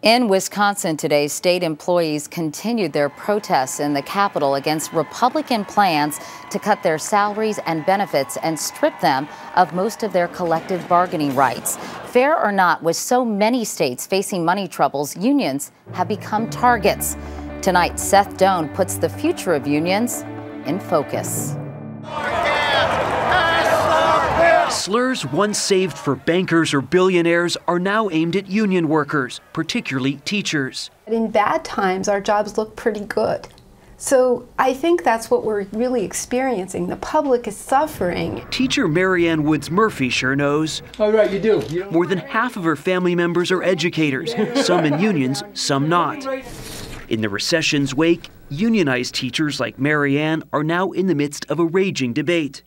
In Wisconsin today, state employees continued their protests in the Capitol against Republican plans to cut their salaries and benefits and strip them of most of their collective bargaining rights. Fair or not, with so many states facing money troubles, unions have become targets. Tonight, Seth Doane puts the future of unions in focus. Slurs once saved for bankers or billionaires are now aimed at union workers, particularly teachers. In bad times, our jobs look pretty good. So I think that's what we're really experiencing. The public is suffering. Teacher Marianne Woods Murphy sure knows. Oh, right, you do. More than half of her family members are educators, some in unions, some not. In the recession's wake, unionized teachers like Marianne are now in the midst of a raging debate.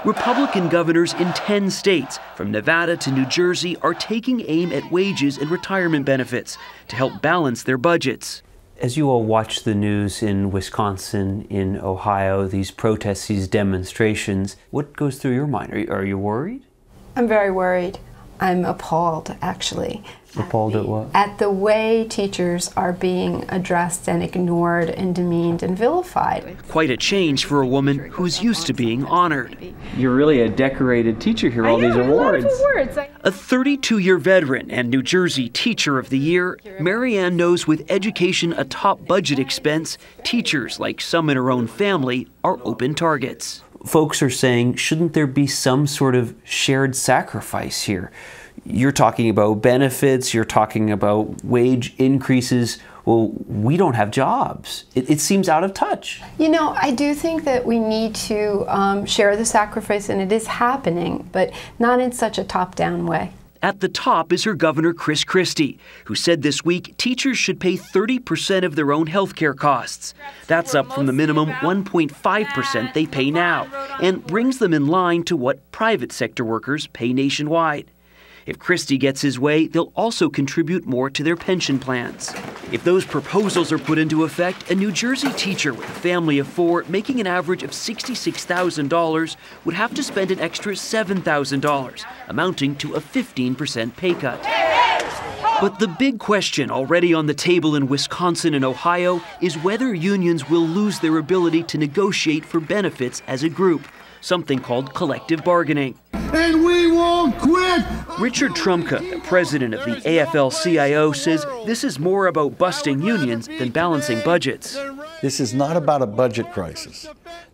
Republican governors in 10 states, from Nevada to New Jersey, are taking aim at wages and retirement benefits to help balance their budgets. As you all watch the news in Wisconsin, in Ohio, these protests, these demonstrations, what goes through your mind? Are you worried? I'm very worried. I'm appalled, actually. Appalled at what? At the way teachers are being addressed and ignored and demeaned and vilified. Quite a change for a woman who's used to being honored. You're really a decorated teacher here, all these awards. A 32-year veteran and New Jersey Teacher of the Year, Marianne knows with education a top budget expense, teachers, like some in her own family, are open targets. Folks are saying, shouldn't there be some sort of shared sacrifice here? You're talking about benefits, you're talking about wage increases. Well, we don't have jobs. It seems out of touch. You know, I do think that we need to share the sacrifice, and it is happening, but not in such a top-down way. At the top is her governor, Christie, who said this week teachers should pay 30% of their own health care costs. That's up from the minimum 1.5% they pay now, and brings them in line to what private sector workers pay nationwide. If Christie gets his way, they'll also contribute more to their pension plans. If those proposals are put into effect, a New Jersey teacher with a family of 4 making an average of $66,000 would have to spend an extra $7,000, amounting to a 15% pay cut. But the big question already on the table in Wisconsin and Ohio is whether unions will lose their ability to negotiate for benefits as a group, something called collective bargaining. And we won't quit! Richard Trumka, the president of the AFL-CIO, says this is more about busting unions than balancing budgets. This is not about a budget crisis.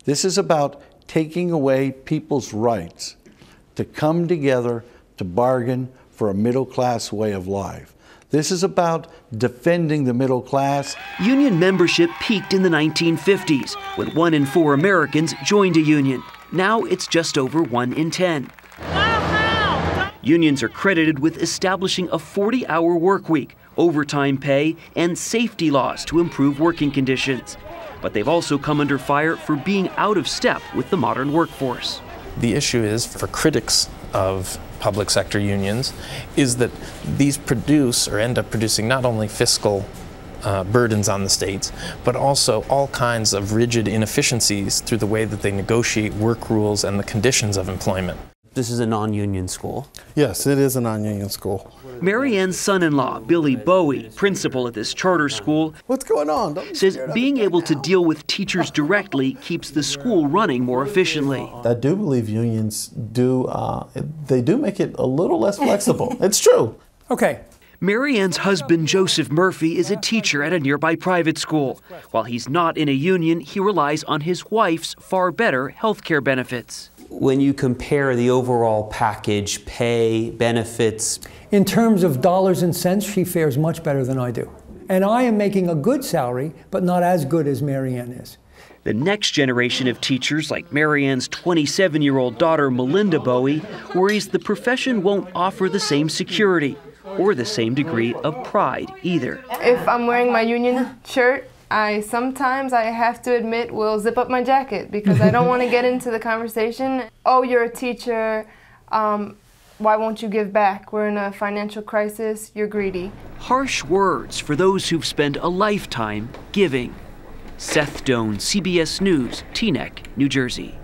This is about taking away people's rights to come together to bargain for a middle-class way of life. This is about defending the middle class. Union membership peaked in the 1950s, when 1 in 4 Americans joined a union. Now it's just over 1 in 10. Unions are credited with establishing a 40-hour work week, overtime pay, and safety laws to improve working conditions. But they've also come under fire for being out of step with the modern workforce. The issue is, for critics of public sector unions, is that these produce or end up producing not only fiscal burdens on the states, but also all kinds of rigid inefficiencies through the way that they negotiate work rules and the conditions of employment. This is a non-union school. Yes, it is a non-union school. Marianne's son-in-law, Billy Bowie, principal at this charter school, What's going on? says being able to deal with teachers directly keeps the school running more efficiently. I do believe unions do make it a little less flexible. It's true. Okay. Marianne's husband, Joseph Murphy, is a teacher at a nearby private school. While he's not in a union, he relies on his wife's far better health care benefits. When you compare the overall package, pay, benefits. In terms of dollars and cents, she fares much better than I do. And I am making a good salary, but not as good as Marianne is. The next generation of teachers, like Marianne's 27-year-old daughter, Melinda Bowie, worries the profession won't offer the same security or the same degree of pride either. If I'm wearing my union shirt, sometimes I have to admit will zip up my jacket because I don't want to get into the conversation. Oh, you're a teacher. Why won't you give back? We're in a financial crisis. You're greedy. Harsh words for those who've spent a lifetime giving. Seth Doane, CBS News, Teaneck, New Jersey.